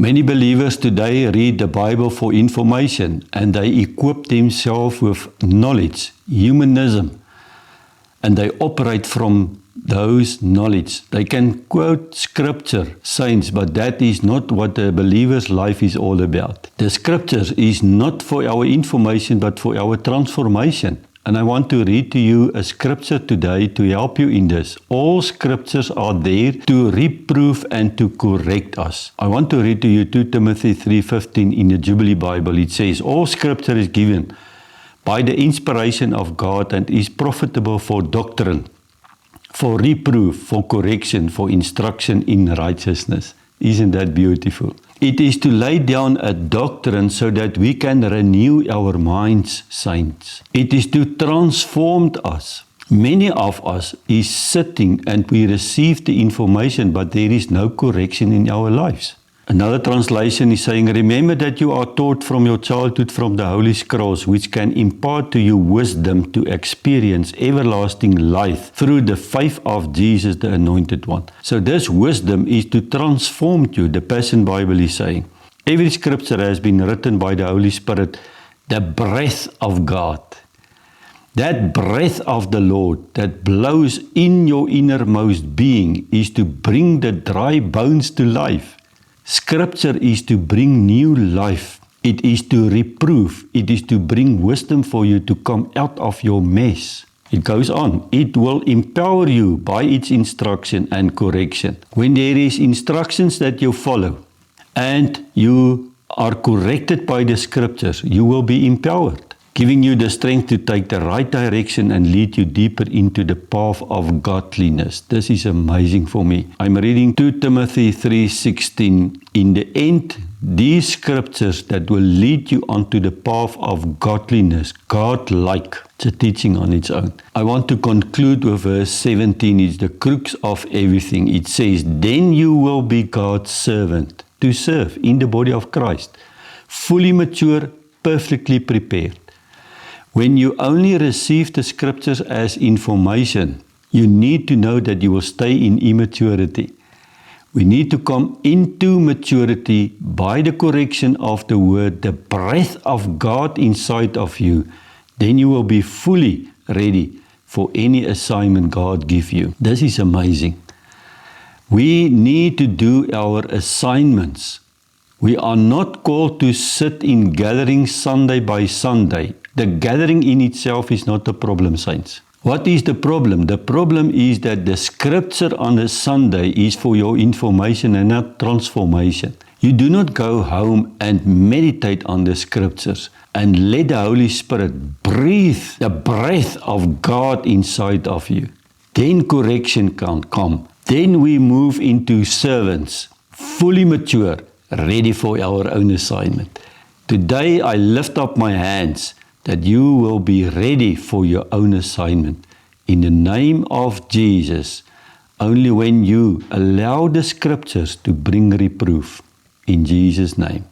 Many believers today read the Bible for information and they equip themselves with knowledge, humanism, and they operate from those knowledge. They can quote scripture, saints, but that is not what a believer's life is all about. The scriptures is not for our information but for our transformation. And I want to read to you a scripture today to help you in this. All scriptures are there to reprove and to correct us. I want to read to you 2 Timothy 3:15 in the Jubilee Bible. It says, all scripture is given by the inspiration of God and is profitable for doctrine, for reproof, for correction, for instruction in righteousness. Isn't that beautiful? It is to lay down a doctrine so that we can renew our minds, saints. It is to transform us. Many of us is sitting and we receive the information, but there is no correction in our lives. Another translation is saying, remember that you are taught from your childhood from the Holy Scrolls, which can impart to you wisdom to experience everlasting life through the faith of Jesus, the Anointed One. So this wisdom is to transform you, the Passion Bible is saying. Every scripture has been written by the Holy Spirit, the breath of God. That breath of the Lord that blows in your innermost being is to bring the dry bones to life. Scripture is to bring new life. It is to reprove. It is to bring wisdom for you to come out of your mess. It goes on. It will empower you by its instruction and correction. When there is instructions that you follow and you are corrected by the scriptures, you will be empowered, giving you the strength to take the right direction and lead you deeper into the path of godliness. This is amazing for me. I'm reading 2 Timothy 3:16. In the end, these scriptures that will lead you onto the path of godliness, God-like. It's a teaching on its own. I want to conclude with verse 17. It's the crux of everything. It says, then you will be God's servant to serve in the body of Christ, fully mature, perfectly prepared. When you only receive the scriptures as information, you need to know that you will stay in immaturity. We need to come into maturity by the correction of the word, the breath of God inside of you. Then you will be fully ready for any assignment God gives you. This is amazing. We need to do our assignments. We are not called to sit in gatherings Sunday by Sunday. The gathering in itself is not the problem, saints. What is the problem? The problem is that the scripture on a Sunday is for your information and not transformation. You do not go home and meditate on the scriptures and let the Holy Spirit breathe the breath of God inside of you. Then correction can come. Then we move into servants, fully mature, ready for our own assignment. Today I lift up my hands that you will be ready for your own assignment. In the name of Jesus, only when you allow the scriptures to bring reproof. In Jesus' name.